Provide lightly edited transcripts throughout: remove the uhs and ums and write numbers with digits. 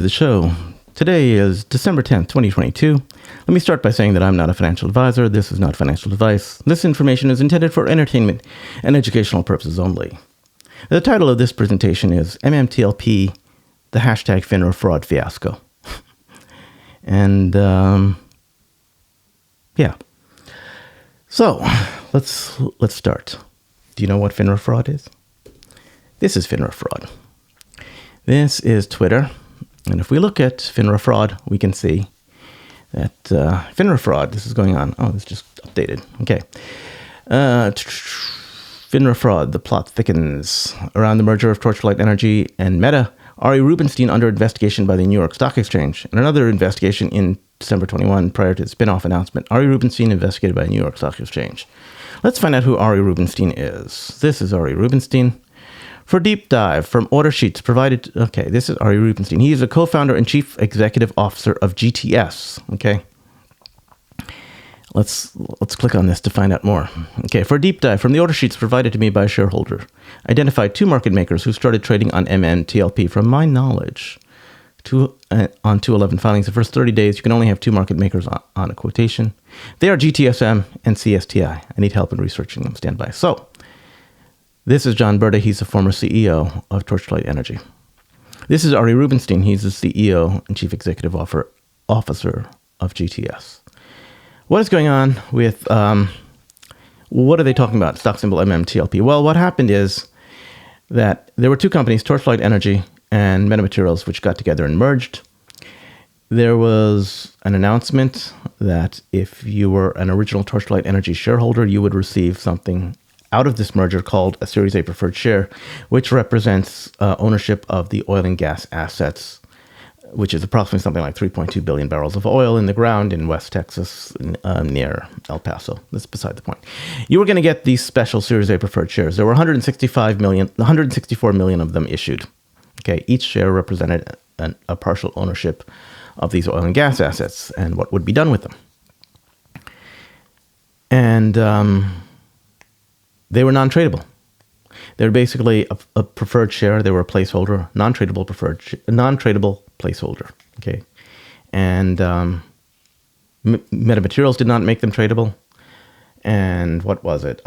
The show. Today is December 10th, 2022. Let me start by saying that I'm not a financial advisor. This is not financial advice. This information is intended for entertainment and educational purposes only. The title of this presentation is MMTLP, the hashtag FinraFraud Fiasco. And, yeah. So, let's start. Do you know what FinraFraud is? This is FinraFraud. This is Twitter. And if we look at FinraFraud, we can see that FinraFraud, this is going on. Oh, it's just updated. Okay. FinraFraud, the plot thickens. Around the merger of Torchlight Energy and Meta, Ari Rubenstein under investigation by the New York Stock Exchange. And another investigation in December 21 prior to the spin-off announcement. Ari Rubenstein investigated by the New York Stock Exchange. Let's find out who Ari Rubenstein is. This is Ari Rubenstein. For deep dive from order sheets provided, okay, this is Ari Rubenstein. He is a co-founder and chief executive officer of GTS. Okay, let's click on this to find out more. Okay, for a deep dive from the order sheets provided to me by a shareholder, identified two market makers who started trading on MMTLP. From my knowledge, on 211 filings, the first 30 days, you can only have two market makers on a quotation. They are GTSM and CSTI. I need help in researching them. Stand by. So. This is John Berta. He's the former CEO of Torchlight Energy. This is Ari Rubenstein. He's the CEO and Chief Executive Officer of GTS. What is going on with, what are they talking about? Stock symbol MMTLP. Well, what happened is that there were two companies, Torchlight Energy and Metamaterials, which got together and merged. There was an announcement that if you were an original Torchlight Energy shareholder, you would receive something out of this merger called a Series A preferred share, which represents ownership of the oil and gas assets, which is approximately something like 3.2 billion barrels of oil in the ground in West Texas near El Paso. That's beside the point. You were going to get these special Series A preferred shares. There were 164 million of them issued. Okay, each share represented a partial ownership of these oil and gas assets and what would be done with them. And they were non-tradable. They were basically a preferred share. They were a placeholder, non-tradable placeholder. Okay, and Metamaterials did not make them tradable. And what was it?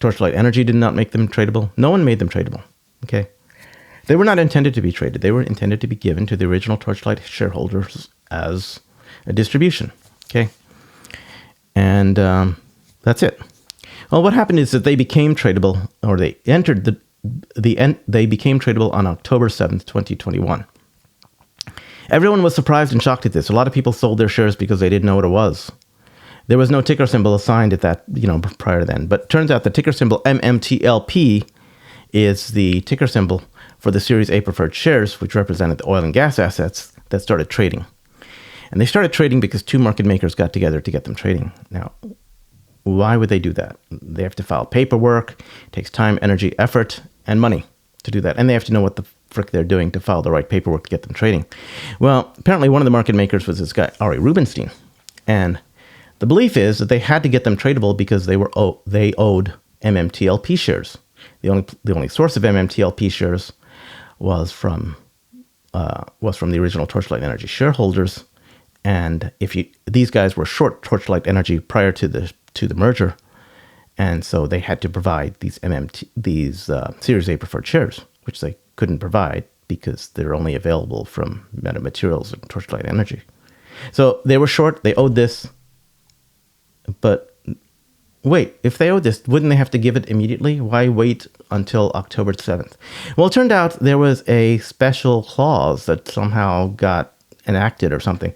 Torchlight Energy did not make them tradable. No one made them tradable. Okay, they were not intended to be traded. They were intended to be given to the original Torchlight shareholders as a distribution. Okay, and that's it. Well, what happened is that they became tradable, or they entered they became tradable on October 7th, 2021. Everyone was surprised and shocked at this. A lot of people sold their shares because they didn't know what it was. There was no ticker symbol assigned at that, prior to then. But it turns out the ticker symbol MMTLP is the ticker symbol for the Series A preferred shares, which represented the oil and gas assets that started trading. And they started trading because two market makers got together to get them trading. Now, why would they do that? They have to file paperwork. It takes time, energy, effort, and money to do that. And they have to know what the frick they're doing to file the right paperwork to get them trading. Well, apparently one of the market makers was this guy, Ari Rubenstein. And the belief is that they had to get them tradable because they owed MMTLP shares. The only source of MMTLP shares was from the original Torchlight Energy shareholders. And these guys were short Torchlight Energy prior to the merger, and so they had to provide these Series A preferred shares, which they couldn't provide because they're only available from Metamaterials and Torchlight Energy. So they were short. They owed this, but wait, if they owed this, wouldn't they have to give it immediately? Why wait until October 7th? Well, it turned out there was a special clause that somehow got enacted or something.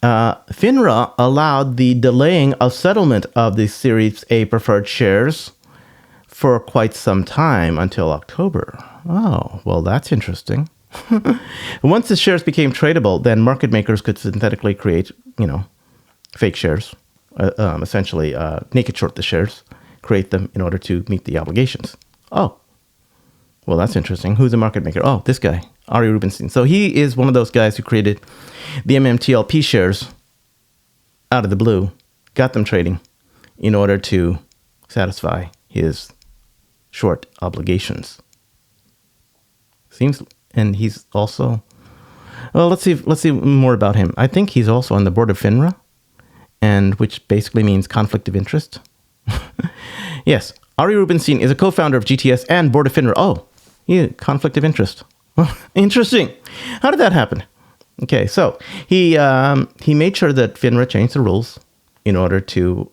Finra allowed the delaying of settlement of the Series A preferred shares for quite some time until October. Oh, well, that's interesting. Once the shares became tradable, then market makers could synthetically create, fake shares, essentially naked short the shares, create them in order to meet the obligations. Oh, well, that's interesting. Who's a market maker? Oh, this guy, Ari Rubenstein. So he is one of those guys who created the MMTLP shares out of the blue, got them trading in order to satisfy his short obligations. And he's also Well, let's see more about him. I think he's also on the board of Finra, and which basically means conflict of interest. Yes, Ari Rubenstein is a co-founder of GTS and board of Finra. Oh, yeah, conflict of interest. Well, interesting. How did that happen? Okay, so he made sure that Finra changed the rules in order to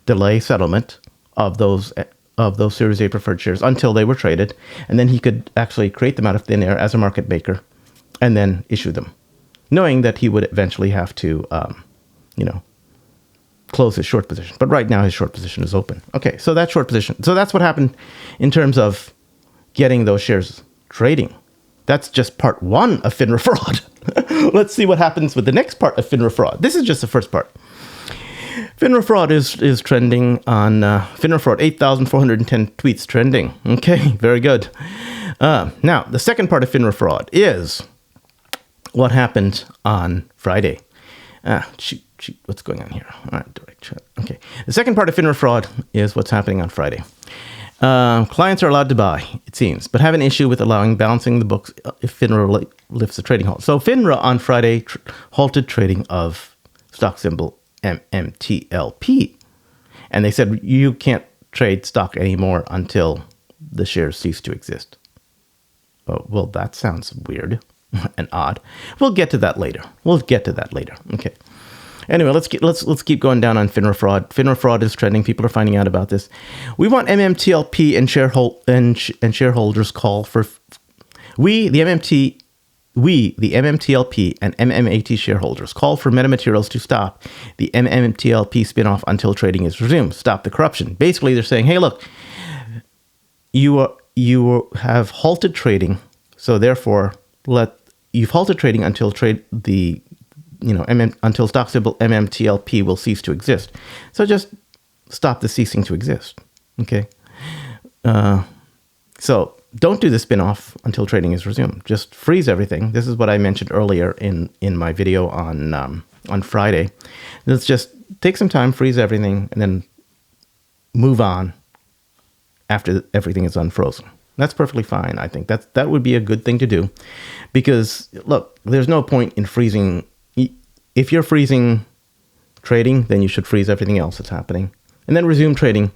delay settlement of those Series A preferred shares until they were traded, and then he could actually create them out of thin air as a market maker, and then issue them, knowing that he would eventually have to, close his short position. But right now his short position is open. Okay, so that short position. So that's what happened in terms of getting those shares trading. That's just part one of FinraFraud. Let's see what happens with the next part of FinraFraud. This is just the first part. FinraFraud is trending on FinraFraud, 8,410 tweets trending. Okay, very good. Now, the second part of FinraFraud is what happened on Friday. Shoot, what's going on here? All right, direct chat. Okay. The second part of FinraFraud is what's happening on Friday. Clients are allowed to buy, it seems, but have an issue with allowing balancing the books if Finra lifts a trading halt. So Finra on Friday halted trading of stock symbol MMTLP. And they said, you can't trade stock anymore until the shares cease to exist. Oh, well, that sounds weird and odd. We'll get to that later. Okay. Anyway, let's keep going down on FinraFraud. FinraFraud is trending. People are finding out about this. We want MMTLP and shareholders call for the MMTLP and MMAT shareholders call for metamaterials to stop the MMTLP spinoff until trading is resumed. Stop the corruption. Basically, they're saying, hey, look, you have halted trading, so therefore you've halted trading until until stock symbol MMTLP will cease to exist. So just stop the ceasing to exist. Okay. So don't do the spin-off until trading is resumed. Just freeze everything. This is what I mentioned earlier in my video on Friday. Let's just take some time, freeze everything, and then move on after everything is unfrozen. That's perfectly fine. I think that would be a good thing to do, because look, there's no point in freezing. If you're freezing trading, then you should freeze everything else that's happening, and then resume trading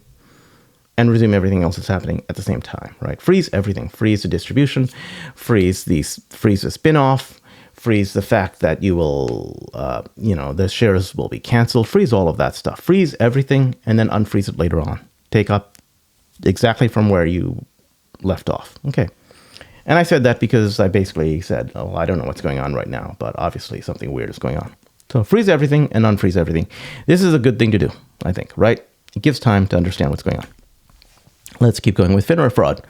and resume everything else that's happening at the same time, right? Freeze everything. Freeze the distribution, freeze the spin-off, freeze the fact that you will, the shares will be canceled, freeze all of that stuff. Freeze everything and then unfreeze it later on. Take up exactly from where you left off. Okay. And I said that because I basically said, oh, I don't know what's going on right now, but obviously something weird is going on. So freeze everything and unfreeze everything. This is a good thing to do, I think, right? It gives time to understand what's going on. Let's keep going with FinraFraud.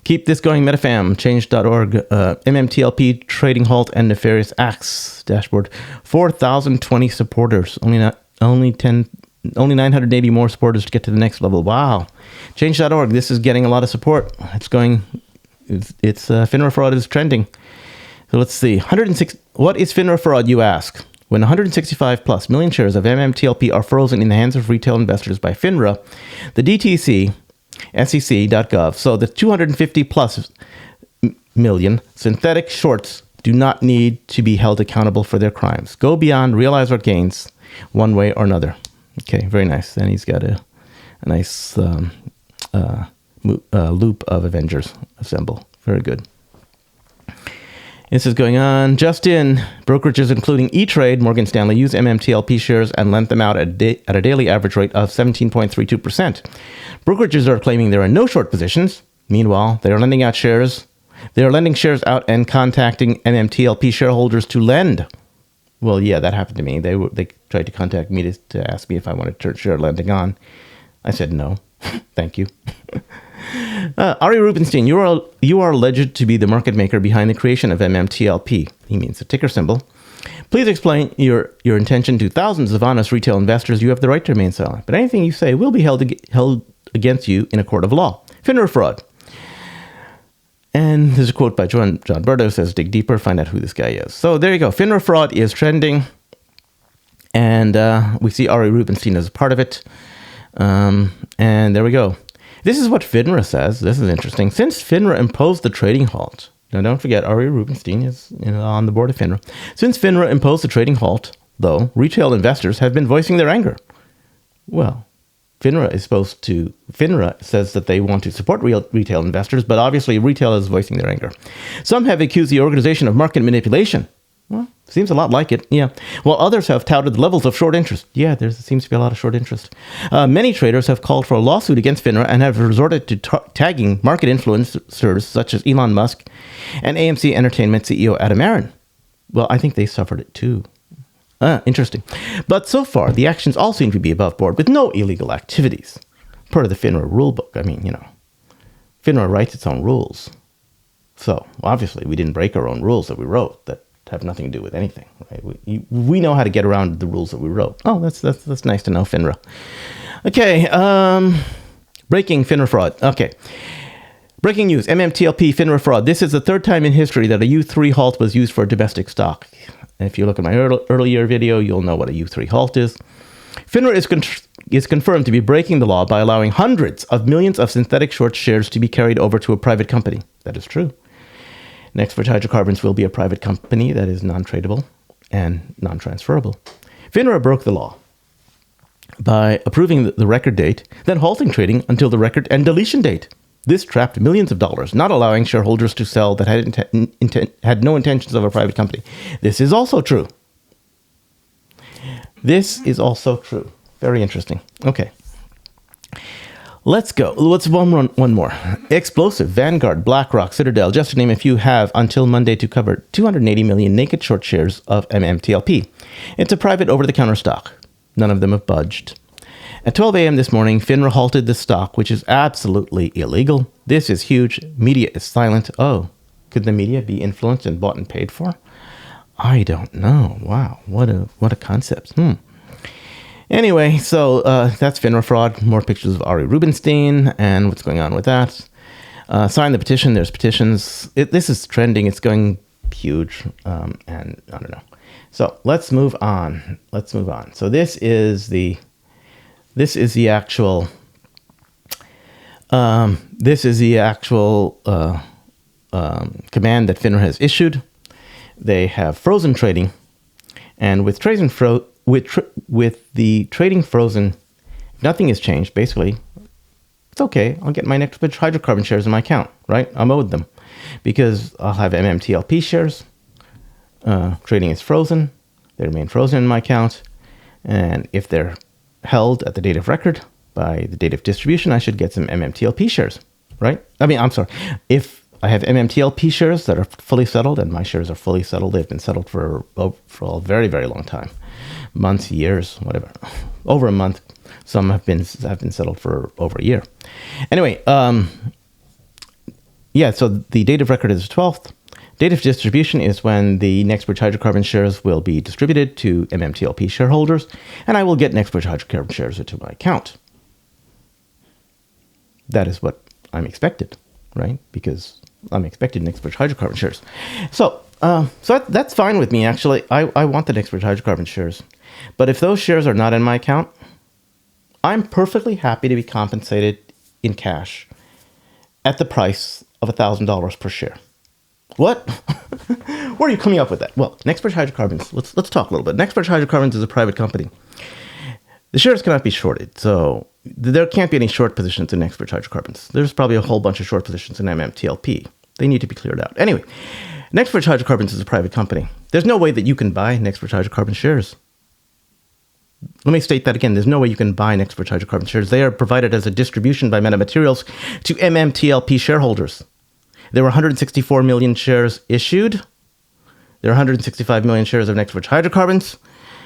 Keep this going, MetaFam, change.org, MMTLP, trading halt, and nefarious acts dashboard. 4,020 supporters, only 980 more supporters to get to the next level. Wow. Change.org, this is getting a lot of support. It's FinraFraud is trending. So let's see. What is FinraFraud, you ask? When 165 plus million shares of MMTLP are frozen in the hands of retail investors by Finra, the DTC, SEC.gov, so the 250 plus million synthetic shorts do not need to be held accountable for their crimes. Go beyond, realize our gains one way or another. Okay, very nice. Then he's got a nice loop of Avengers assemble. Very good. This is going on. Just in, brokerages including E-Trade, Morgan Stanley, use MMTLP shares and lent them out at a daily average rate of 17.32%. Brokerages are claiming there are no short positions. Meanwhile, they are lending out shares. They are lending shares out and contacting MMTLP shareholders to lend. Well, yeah, that happened to me. They tried to contact me to ask me if I wanted to turn share lending on. I said no, thank you. Ari Rubenstein, you are alleged to be the market maker behind the creation of MMTLP. He means the ticker symbol. Please explain your intention to thousands of honest retail investors. You have the right to remain silent, but anything you say will be held against you in a court of law. FinraFraud. And there's a quote by John Berto, says, dig deeper, find out who this guy is. So there you go. FinraFraud is trending. And we see Ari Rubenstein as a part of it. And there we go. This is what Finra says. This is interesting. Since Finra imposed the trading halt, Now, don't forget, Ari Rubenstein is on the board of Finra. Since Finra imposed the trading halt, though, retail investors have been voicing their anger. Well, Finra says that they want to support retail investors, but obviously retail is voicing their anger. Some have accused the organization of market manipulation. Well, seems a lot like it, yeah. While others have touted the levels of short interest. Yeah, there seems to be a lot of short interest. Many traders have called for a lawsuit against Finra and have resorted to tagging market influencers such as Elon Musk and AMC Entertainment CEO Adam Aron. Well, I think they suffered it too. Interesting. But so far, the actions all seem to be above board with no illegal activities. Per the Finra rulebook. I mean, Finra writes its own rules. So, obviously, we didn't break our own rules that we wrote that have nothing to do with anything, right? We know how to get around the rules that we wrote. Oh, that's nice to know, Finra. Okay, breaking FinraFraud. Okay. Breaking news, MMTLP FinraFraud. This is the third time in history that a U3 halt was used for domestic stock. If you look at my earlier video, you'll know what a U3 halt is. Finra is confirmed to be breaking the law by allowing hundreds of millions of synthetic short shares to be carried over to a private company. That is true. Next Bridge Hydrocarbons will be a private company that is non-tradable and non-transferable. Finra broke the law by approving the record date, then halting trading until the record and deletion date. This trapped millions of dollars, not allowing shareholders to sell that had no intentions of a private company. This is also true. This is also true. Very interesting. Okay. Let's go. Let's one more. Explosive, Vanguard, BlackRock, Citadel, just to name a few, have until Monday to cover 280 million naked short shares of MMTLP. It's a private over-the-counter stock. None of them have budged. At 12 a.m. this morning, Finra halted the stock, which is absolutely illegal. This is huge. Media is silent. Oh, could the media be influenced and bought and paid for? I don't know. Wow, what a concept. Anyway, so that's FinraFraud. More pictures of Ari Rubenstein and what's going on with that. Sign the petition. There's petitions. This is trending. It's going huge. And I don't know. So let's move on. So this is the actual command that Finra has issued. They have frozen trading, and with the trading frozen, nothing has changed. Basically, it's okay. I'll get my Next Bridge Hydrocarbon shares in my account, right? I'm owed them because I'll have MMTLP shares. Trading is frozen. They remain frozen in my account. And if they're held at the date of record by the date of distribution, I should get some MMTLP shares, right? I'm sorry. If I have MMTLP shares that are fully settled, and my shares are fully settled, they've been settled for a very, very long time. Months, years, whatever. Over a month. Some have been settled for over a year. Anyway, so the date of record is the 12th. Date of distribution is when the Next Bridge Hydrocarbon shares will be distributed to MMTLP shareholders, and I will get Next Bridge Hydrocarbon shares into my account. That is what I'm expected, right? Because I'm expected Next Bridge Hydrocarbon shares. So that's fine with me, actually. I want the Next Bridge Hydrocarbon shares. But if those shares are not in my account, I'm perfectly happy to be compensated in cash at the price of $1,000 per share. What? Where are you coming up with that? Well, Next Bridge Hydrocarbons, let's talk a little bit. Next Bridge Hydrocarbons is a private company. The shares cannot be shorted, so there can't be any short positions in Next Bridge Hydrocarbons. There's probably a whole bunch of short positions in MMTLP. They need to be cleared out. Anyway, Next Bridge Hydrocarbons is a private company. There's no way that you can buy Next Bridge Hydrocarbon shares. Let me state that again. There's no way you can buy Next Bridge Hydrocarbon shares. They are provided as a distribution by Metamaterials to MMTLP shareholders. There were 164 million shares issued. There are 165 million shares of Next Bridge Hydrocarbons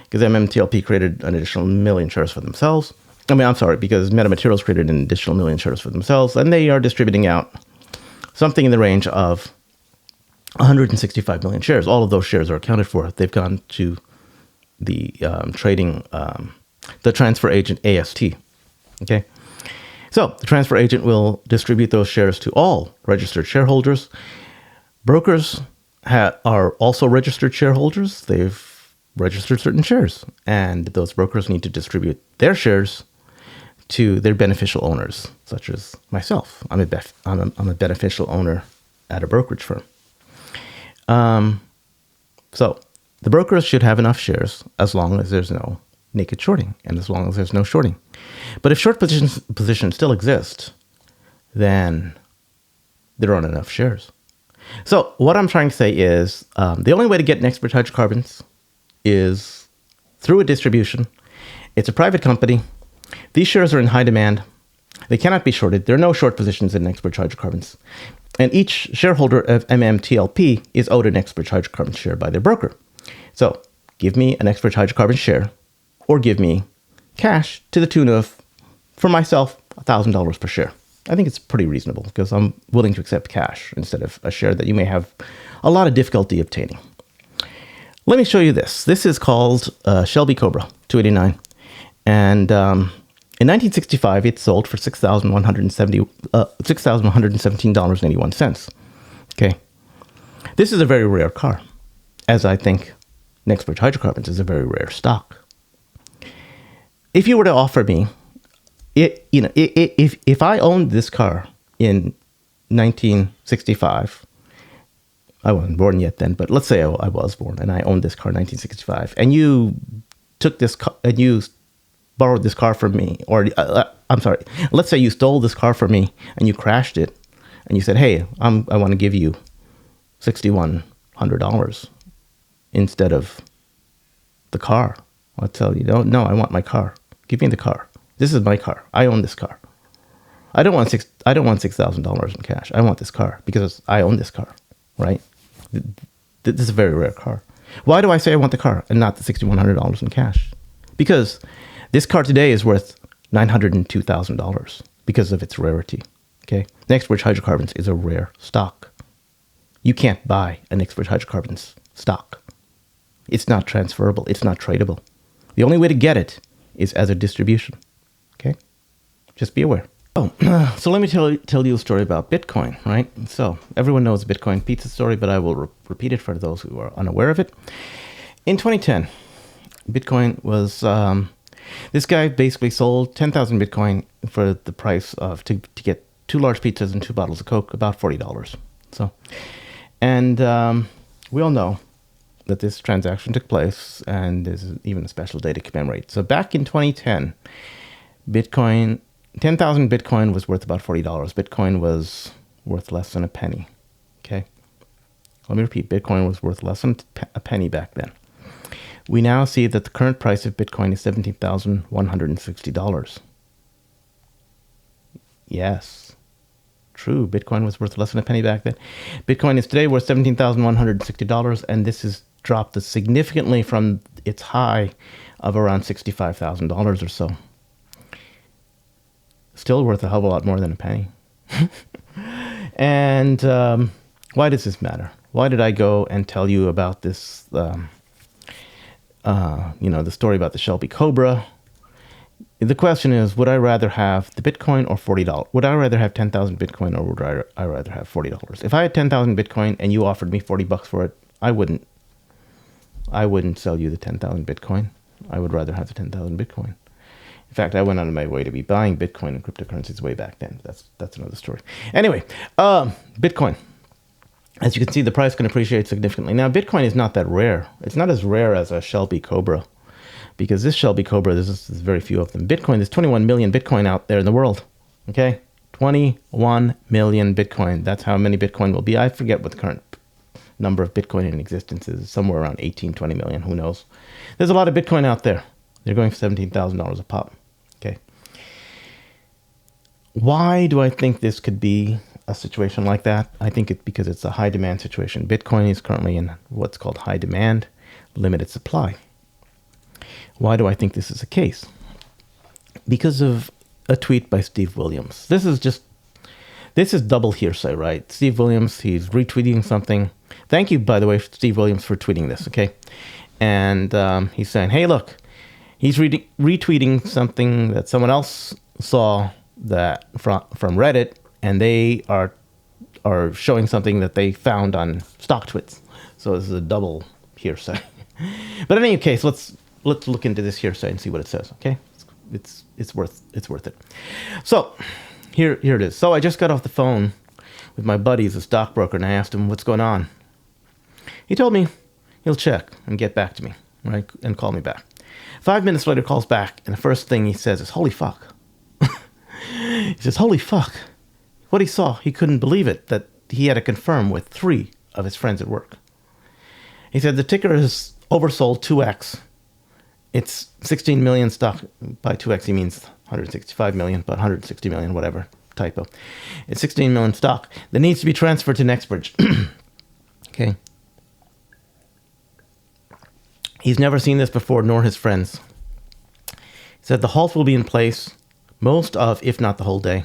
because MMTLP created an additional million shares for themselves. Because Metamaterials created an additional million shares for themselves, and they are distributing out something in the range of 165 million shares. All of those shares are accounted for. They've gone to the the transfer agent AST. Okay. So the transfer agent will distribute those shares to all registered shareholders. Brokers are also registered shareholders. They've registered certain shares, and those brokers need to distribute their shares to their beneficial owners, such as myself. I'm a beneficial owner at a brokerage firm. So the brokers should have enough shares as long as there's no naked shorting and as long as there's no shorting. But if short positions still exist, then there aren't enough shares. So what I'm trying to say is the only way to get Next Bridge Hydrocarbons is through a distribution. It's a private company. These shares are in high demand. They cannot be shorted. There are no short positions in Next Bridge Hydrocarbons. And each shareholder of MMTLP is owed a Next Bridge Hydrocarbon share by their broker. So give me a Next Bridge Hydrocarbon share or give me cash to the tune of, for myself, $1,000 per share. I think it's pretty reasonable because I'm willing to accept cash instead of a share that you may have a lot of difficulty obtaining. Let me show you this. This is called Shelby Cobra 289. And in 1965, it sold for $6,117.81. Okay. This is a very rare car, as I think Next Bridge Hydrocarbons is a very rare stock. If you were to offer me, if I owned this car in 1965, I wasn't born yet then, but let's say I was born and I owned this car in 1965, and you took this car and you borrowed this car from me, or I'm sorry, let's say you stole this car from me and you crashed it, and you said, "Hey, I want to give you $6,100 instead of the car." I'll tell you, no, I want my car. Give me the car. This is my car. I own this car. I don't want $6,000 in cash. I want this car because I own this car, right? This is a very rare car. Why do I say I want the car and not the $6,100 in cash? Because this car today is worth $902,000 because of its rarity. Okay, Next Bridge Hydrocarbons is a rare stock. You can't buy a Next Bridge Hydrocarbons stock. It's not transferable. It's not tradable. The only way to get it is as a distribution. Okay, just be aware. Oh, so let me tell you a story about Bitcoin, right? So everyone knows Bitcoin pizza story, but I will repeat it for those who are unaware of it. In 2010, Bitcoin was, this guy basically sold 10,000 Bitcoin for the price of, to get 2 large pizzas and 2 bottles of Coke, about $40. So, and we all know that this transaction took place, and there's even a special day to commemorate. So back in 2010, Bitcoin, 10,000 Bitcoin was worth about $40. Bitcoin was worth less than a penny. Okay. Let me repeat. Bitcoin was worth less than a penny back then. We now see that the current price of Bitcoin is $17,160. Yes. True. Bitcoin was worth less than a penny back then. Bitcoin is today worth $17,160, and this has dropped significantly from its high of around $65,000 or so. Still worth a hell of a lot more than a penny. And why does this matter? Why did I go and tell you about this, the story about the Shelby Cobra? The question is, would I rather have the Bitcoin or $40? Would I rather have 10,000 Bitcoin or would I rather have $40? If I had 10,000 Bitcoin and you offered me $40 for it, I wouldn't sell you the 10,000 Bitcoin. I would rather have the 10,000 Bitcoin. In fact, I went out of my way to be buying Bitcoin and cryptocurrencies way back then. That's another story. Anyway, Bitcoin. As you can see, the price can appreciate significantly. Now, Bitcoin is not that rare. It's not as rare as a Shelby Cobra, because this Shelby Cobra, there's very few of them. Bitcoin, there's 21 million Bitcoin out there in the world. Okay? 21 million Bitcoin. That's how many Bitcoin will be. I forget what the current number of Bitcoin in existence is. Somewhere around 18, 20 million. Who knows? There's a lot of Bitcoin out there. They're going for $17,000 a pop. Okay. Why do I think this could be a situation like that? I think it's because it's a high demand situation. Bitcoin is currently in what's called high demand, limited supply. Why do I think this is the case? Because of a tweet by Steve Williams. This is double hearsay, right? Steve Williams, he's retweeting something. Thank you, by the way, Steve Williams, for tweeting this, okay? And he's saying, hey, look, he's retweeting something that someone else saw that from Reddit, and they are showing something that they found on StockTwits. So this is a double hearsay. But in any case, let's look into this hearsay and see what it says. Okay, it's worth it. So here it is. So I just got off the phone with my buddy, he's a stockbroker, and I asked him what's going on. He told me he'll check and get back to me, right, and call me back. 5 minutes later, calls back, and the first thing he says is, "Holy fuck." He says, "Holy fuck." What he saw, he couldn't believe it, that he had to confirm with 3 of his friends at work. He said the ticker is oversold 2x. It's 16 million stock. By 2x, he means 165 million, but 160 million, whatever, typo. It's 16 million stock that needs to be transferred to Next Bridge. Okay. He's never seen this before, nor his friends. He said the halt will be in place most of, if not the whole day.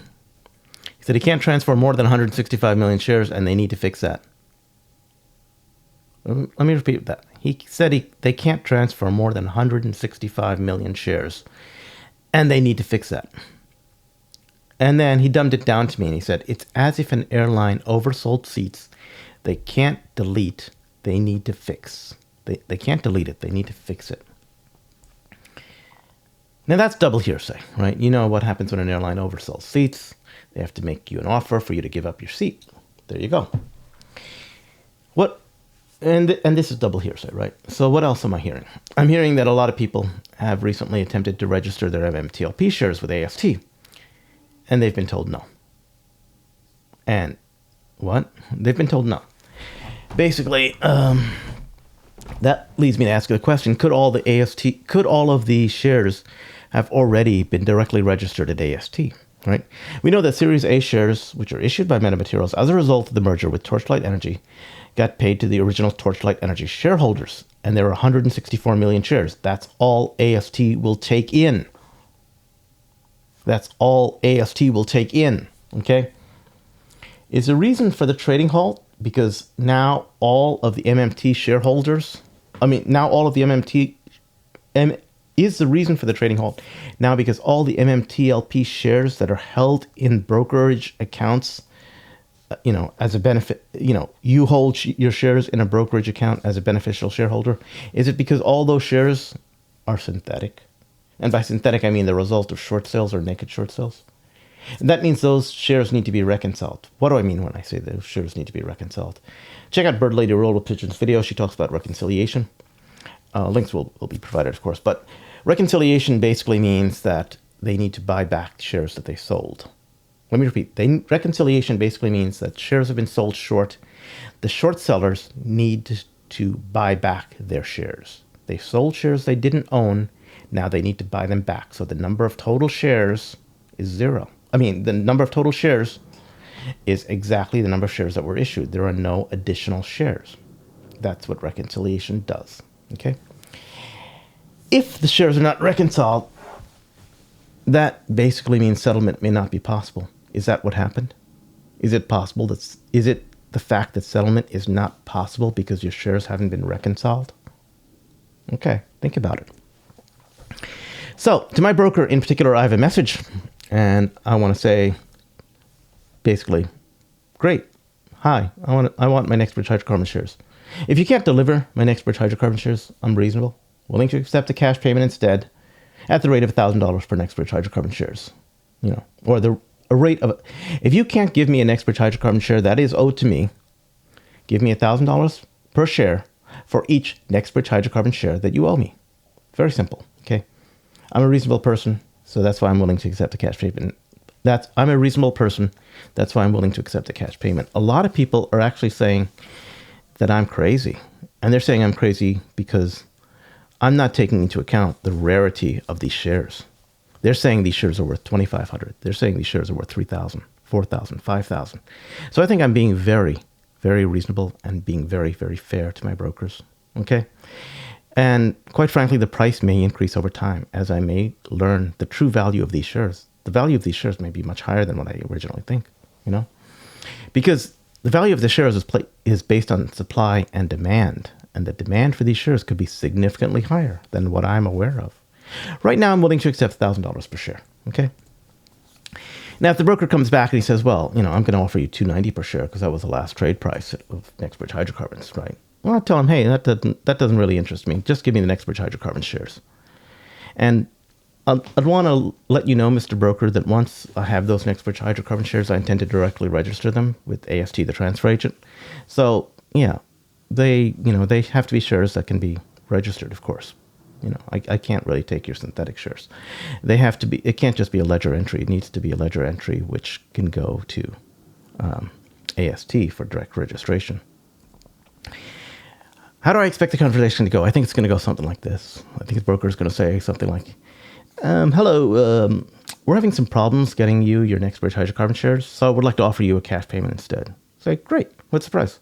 He said he can't transfer more than 165 million shares, and they need to fix that. Let me repeat that. He said they can't transfer more than 165 million shares, and they need to fix that. And then he dumbed it down to me, and he said, it's as if an airline oversold seats. They can't delete. They need to fix. They can't delete it. They need to fix it. Now, that's double hearsay, right? You know what happens when an airline oversells seats. They have to make you an offer for you to give up your seat. There you go. And this is double hearsay, right? So what else am I hearing? I'm hearing that a lot of people have recently attempted to register their MMTLP shares with AST, and they've been told no. And what? They've been told no. Basically, that leads me to ask the question, could all of the shares have already been directly registered at AST, right? We know that Series A shares, which are issued by MetaMaterials as a result of the merger with Torchlight Energy, got paid to the original Torchlight Energy shareholders, and there are 164 million shares. That's all AST will take in. That's all AST will take in, okay? Is the reason for the trading halt because now all of the MMT shareholders, is the reason for the trading halt now because all the MMTLP shares that are held in brokerage accounts, as a benefit, you hold your shares in a brokerage account as a beneficial shareholder. Is it because all those shares are synthetic? And by synthetic, I mean the result of short sales or naked short sales. And that means those shares need to be reconciled. What do I mean when I say those shares need to be reconciled? Check out Bird Lady Roll with Pigeons video. She talks about reconciliation. Links will be provided, of course. But reconciliation basically means that they need to buy back shares that they sold. Let me repeat. Reconciliation basically means that shares have been sold short. The short sellers need to buy back their shares. They sold shares they didn't own. Now they need to buy them back. So the number of total shares is 0. The number of total shares is exactly the number of shares that were issued. There are no additional shares. That's what reconciliation does. Okay? If the shares are not reconciled, that basically means settlement may not be possible. Is that what happened? Is it possible is it the fact that settlement is not possible because your shares haven't been reconciled? Okay, think about it. So, to my broker in particular, I have a message, and I want to say, basically, great. Hi, I want my Next Bridge Hydrocarbon shares. If you can't deliver my Next Bridge Hydrocarbon shares, I'm reasonable, willing to accept a cash payment instead, at the rate of $1,000 per Next Bridge Hydrocarbon shares, or a rate of. If you can't give me a Next Bridge Hydrocarbon share that is owed to me, give me $1,000 per share for each Next Bridge Hydrocarbon share that you owe me. Very simple. Okay, I'm a reasonable person, so that's why I'm willing to accept a cash payment. I'm a reasonable person. That's why I'm willing to accept a cash payment. A lot of people are actually saying that I'm crazy, and they're saying I'm crazy because I'm not taking into account the rarity of these shares. They're saying these shares are worth $2,500. They're saying these shares are worth $3,000, $4,000, $5,000. So I think I'm being very, very reasonable and being very, very fair to my brokers. Okay? And quite frankly, the price may increase over time as I may learn the true value of these shares. The value of these shares may be much higher than what I originally think, because the value of the shares is based on supply and demand. And the demand for these shares could be significantly higher than what I'm aware of. Right now, I'm willing to accept $1,000 per share. Okay. Now, if the broker comes back and he says, well, I'm going to offer you $290 per share because that was the last trade price of Next Bridge Hydrocarbons, right? Well, I'll tell him, hey, that doesn't really interest me. Just give me the Next Bridge Hydrocarbon shares. And I'd want to let you know, Mr. Broker, that once I have those Next Bridge Hydrocarbon shares, I intend to directly register them with AST, the transfer agent. So, yeah. they have to be shares that can be registered, of course. I can't really take your synthetic shares. They have to be. It can't just be a ledger entry. It needs to be a ledger entry which can go to AST for direct registration. How do I expect the conversation to go? I think it's going to go something like this. I think the broker is going to say something like, hello, we're having some problems getting you your Next Bridge Hydrocarbon shares, so we'd like to offer you a cash payment instead. Say, great. What's the price?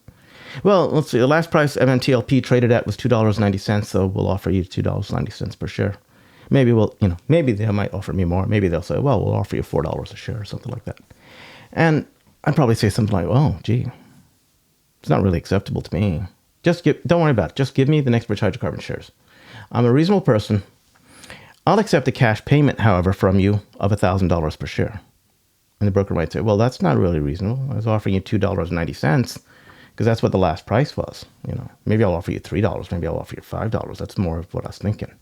Well, let's see. The last price MMTLP traded at was $2.90, so we'll offer you $2.90 per share. Maybe maybe they might offer me more. Maybe they'll say, well, we'll offer you $4 a share or something like that. And I'd probably say something like, oh, gee, it's not really acceptable to me. Don't worry about it. Just give me the Next Bridge Hydrocarbon shares. I'm a reasonable person. I'll accept a cash payment, however, from you of $1,000 per share. And the broker might say, well, that's not really reasonable. I was offering you $2.90 because that's what the last price was. Maybe I'll offer you $3. Maybe I'll offer you $5. That's more of what I was thinking.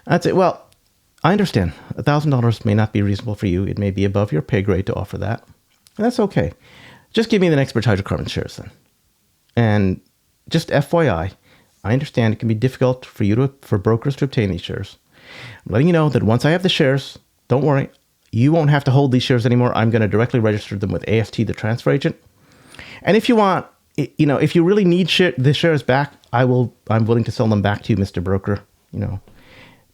I'd say, well, I understand. $1,000 may not be reasonable for you. It may be above your pay grade to offer that. And that's okay. Just give me the Next Bridge Hydrocarbon shares then. And just FYI, I understand it can be difficult for brokers to obtain these shares. I'm letting you know that once I have the shares, don't worry, you won't have to hold these shares anymore. I'm going to directly register them with AST, the transfer agent. And if you want, if you really need the shares back, I'm willing to sell them back to you, Mr. Broker.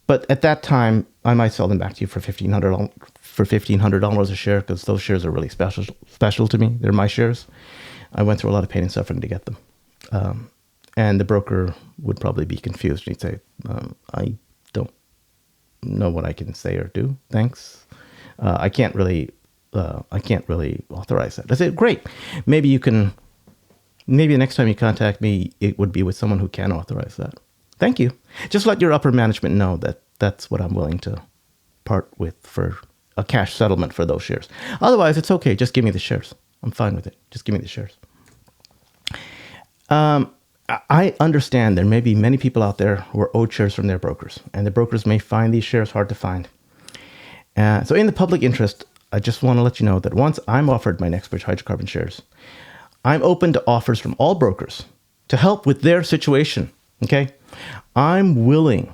But at that time, I might sell them back to you for $1,500 a share because those shares are really special to me. They're my shares. I went through a lot of pain and suffering to get them. And the broker would probably be confused. He'd say, I don't know what I can say or do. Thanks. I can't really authorize that. I said, great. Maybe the next time you contact me, it would be with someone who can authorize that. Thank you. Just let your upper management know that that's what I'm willing to part with for a cash settlement for those shares. Otherwise, it's okay. Just give me the shares. I'm fine with it. Just give me the shares. I understand there may be many people out there who are owed shares from their brokers, and the brokers may find these shares hard to find. So in the public interest, I just want to let you know that once I'm offered my Next Bridge Hydrocarbon shares, I'm open to offers from all brokers to help with their situation, okay? I'm willing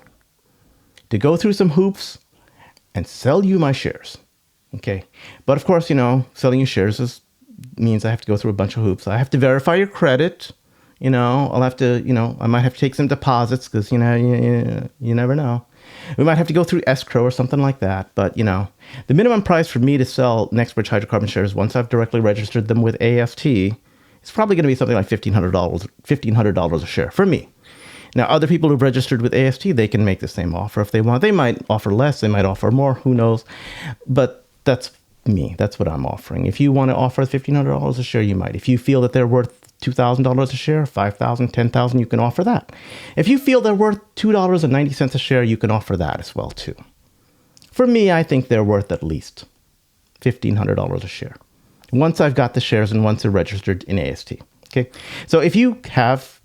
to go through some hoops and sell you my shares, okay? But of course, selling you shares means I have to go through a bunch of hoops. I have to verify your credit. I'll have to, I might have to take some deposits because, you never know. We might have to go through escrow or something like that. But, the minimum price for me to sell Next Bridge Hydrocarbon shares once I've directly registered them with AST is probably going to be something like $1,500 a share for me. Now, other people who've registered with AST, they can make the same offer if they want. They might offer less. They might offer more. Who knows? But that's me. That's what I'm offering. If you want to offer $1,500 a share, you might. If you feel that they're worth $2,000 a share, $5,000, $10,000, you can offer that. If you feel they're worth $2.90 a share, you can offer that as well too. For me, I think they're worth at least $1,500 a share. Once I've got the shares and once they're registered in AST. Okay. So if you have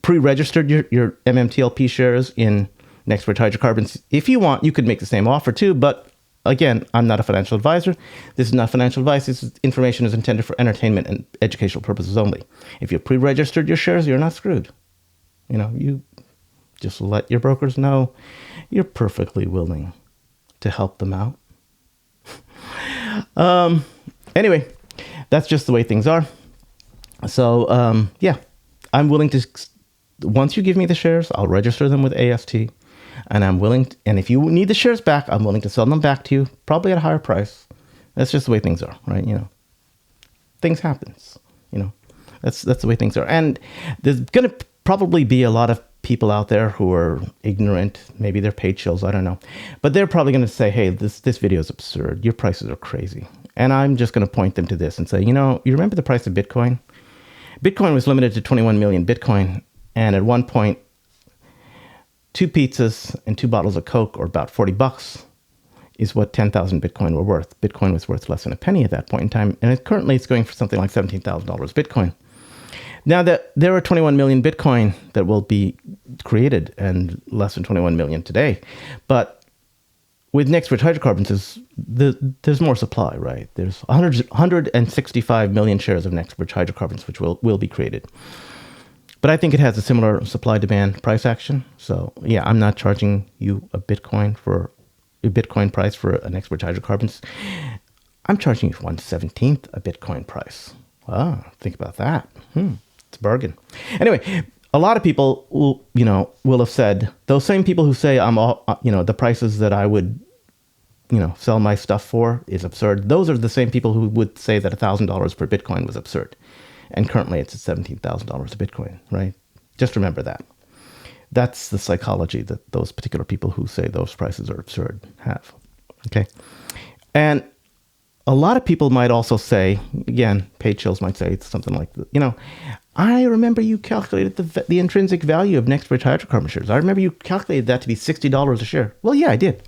pre-registered your MMTLP shares in Next Bridge Hydrocarbons, if you want, you could make the same offer too, but again, I'm not a financial advisor. This is not financial advice. This information is intended for entertainment and educational purposes only. If you pre-registered your shares, you're not screwed. You just let your brokers know you're perfectly willing to help them out. Anyway, that's just the way things are. So, I'm willing to, once you give me the shares, I'll register them with AST. And I'm willing to, and if you need the shares back, I'm willing to sell them back to you, probably at a higher price. That's just the way things are, right? Things happen. That's the way things are. And there's going to probably be a lot of people out there who are ignorant. Maybe they're paid shills, I don't know. But they're probably going to say, hey, this video is absurd. Your prices are crazy. And I'm just going to point them to this and say, you remember the price of Bitcoin? Bitcoin was limited to 21 million Bitcoin. And at one point, 2 pizzas and 2 bottles of Coke, or about $40, is what 10,000 Bitcoin were worth. Bitcoin was worth less than a penny at that point in time. And currently it's going for something like $17,000 Bitcoin. Now that there are 21 million Bitcoin that will be created and less than 21 million today. But with Next Bridge Hydrocarbons, there's more supply, right? There's 165 million shares of Next Bridge Hydrocarbons, which will be created. But I think it has a similar supply-demand price action. So yeah, I'm not charging you a Bitcoin price for a Next Bridge Hydrocarbons. I'm charging you 1/17th a Bitcoin price. Ah, think about that. It's a bargain. Anyway, a lot of people will have said, those same people who say the prices that I would sell my stuff for is absurd. Those are the same people who would say that $1,000 per Bitcoin was absurd. And currently it's at $17,000 a Bitcoin, right? Just remember that. That's the psychology that those particular people who say those prices are absurd have. Okay. And a lot of people might also say, again, paid Shills might say something like, I remember you calculated the intrinsic value of Next Bridge Hydrocarbon shares. I remember you calculated that to be $60 a share. Well, yeah, I did.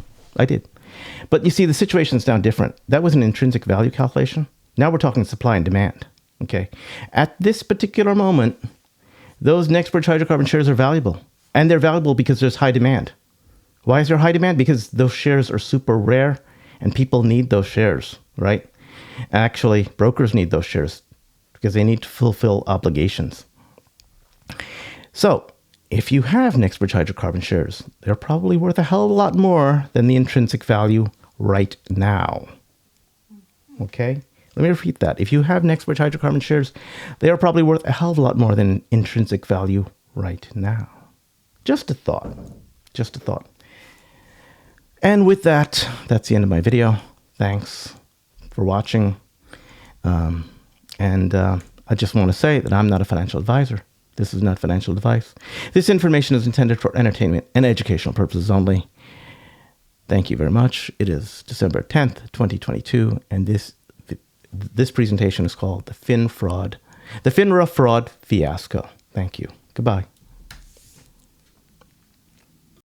But you see, the situation's now different. That was an intrinsic value calculation. Now we're talking supply and demand. Okay. At this particular moment, those Next Bridge Hydrocarbon shares are valuable. And they're valuable because there's high demand. Why is there high demand? Because those shares are super rare and people need those shares, right? Actually, brokers need those shares because they need to fulfill obligations. So if you have Next Bridge Hydrocarbon shares, they're probably worth a hell of a lot more than the intrinsic value right now. Okay? Let me repeat that. If you have Next Bridge Hydrocarbon shares, they are probably worth a hell of a lot more than intrinsic value right now. Just a thought. And with that, that's the end of my video. Thanks for watching. I just want to say that I'm not a financial advisor. This is not financial advice. This information is intended for entertainment and educational purposes only. Thank you very much. It is December 10th, 2022, and this presentation is called the FinRaFraud Fiasco. Thank you. Goodbye.